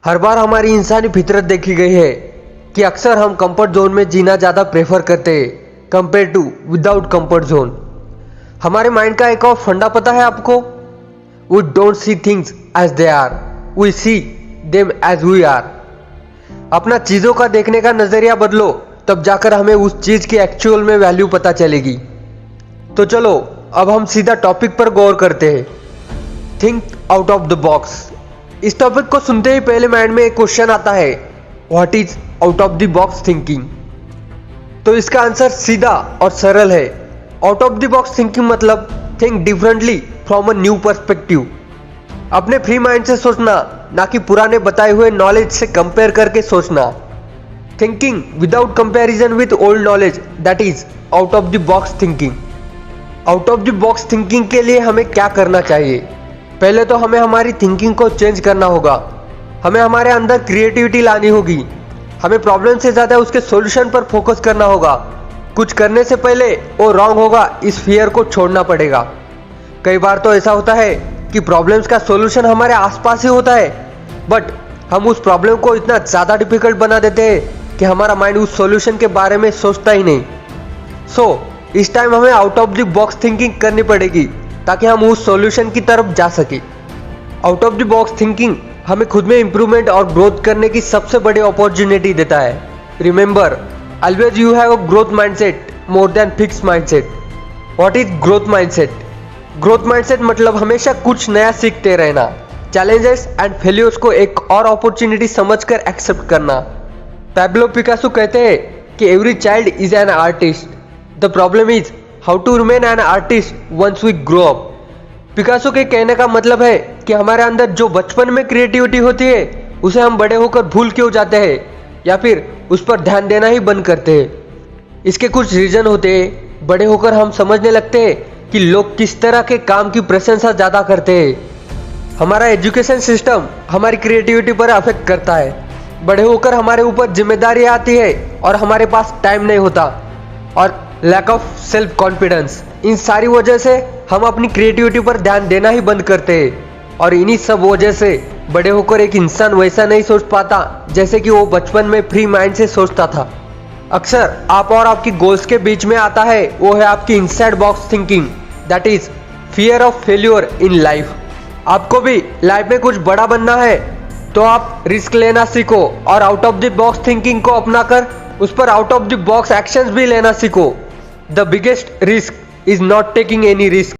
हर बार हमारी इंसानी फितरत देखी गई है कि अक्सर हम कंफर्ट जोन में जीना ज़्यादा प्रेफर करते हैं compare to without comfort zone. हमारे माइंड का एक और फंडा पता है आपको? We don't see things as they are, we see them as we are. अपना चीज़ों का देखने का नज़रिया बदलो, तब जाकर हमें उस चीज़ की एक्चुअल में वैल्यू पता चलेगी। तो चलो अब हम सीधा टॉपिक पर गौर करते हैं, think out of the box. इस टॉपिक को सुनते ही पहले माइंड में एक क्वेश्चन आता है, what is out of the box thinking? तो इसका आंसर सीधा और सरल है। Out of the box thinking मतलब think differently from a new perspective. अपने फ्री माइंड से सोचना, ना कि पुराने बताए हुए नॉलेज से कंपेयर करके सोचना। Thinking without comparison with old knowledge, that is out of the box thinking. Out of the box thinking के लिए हमें क्या करना चाहिए? पहले तो हमें हमारी थिंकिंग को चेंज करना होगा। हमें हमारे अंदर क्रिएटिविटी लानी होगी। हमें प्रॉब्लम से ज़्यादा उसके सॉल्यूशन पर फोकस करना होगा। कुछ करने से पहले वो रॉन्ग होगा, इस फियर को छोड़ना पड़ेगा। कई बार तो ऐसा होता है कि प्रॉब्लम्स का सॉल्यूशन हमारे आसपास ही होता है, बट हम उस प्रॉब्लम को इतना ज़्यादा डिफिकल्ट बना देते हैं कि हमारा माइंड उस सॉल्यूशन के बारे में सोचता ही नहीं। इस टाइम हमें out of the box thinking करनी पड़ेगी ताकि हम उस सॉल्यूशन की तरफ जा सके। Out of the box thinking हमें खुद में इंप्रूवमेंट और ग्रोथ करने की सबसे बड़ी अपॉर्चुनिटी देता है। Remember, always you have a growth mindset more than fix mindset. What is growth mindset? Growth mindset मतलब हमेशा कुछ नया सीखते रहना, चैलेंजेस एंड फेलियर्स को एक और अपॉर्चुनिटी समझकर एक्सेप्ट करना। पैब्लो पिकासो कहते हैं कि every child is an artist, the problem is how to remain an artist once we grow up. Picasso के कहने का मतलब है कि हमारे अंदर जो बचपन में क्रिएटिविटी होती है उसे हम बड़े होकर भूल क्यों जाते हैं या फिर उस पर ध्यान देना ही बंद करते हैं। इसके कुछ रीजन होते हैं। बड़े होकर हम समझने लगते हैं कि लोग किस तरह के काम की प्रशंसा ज़्यादा करते हैं। हमारा एजुकेशन सिस्टम हमारी क्रिएटिविटी पर अफेक्ट करता है। बड़े होकर हमारे ऊपर जिम्मेदारी आती है और हमारे पास टाइम नहीं होता, और लैक ऑफ सेल्फ कॉन्फिडेंस। इन सारी वजह से हम अपनी क्रिएटिविटी पर ध्यान देना ही बंद करते हैं, और इन्हीं सब वजह से बड़े होकर एक इंसान वैसा नहीं सोच पाता जैसे कि वो बचपन में फ्री माइंड से सोचता था। अक्सर आप और आपकी गोल्स के बीच में आता है वो है आपकी inside box thinking, that is fear of failure in life. आपको भी लाइफ में कुछ बड़ा बनना है तो आप रिस्क लेना सीखो और out of the box thinking को अपनाकर उस पर out of the box actions भी लेना सीखो। The biggest risk is not taking any risk.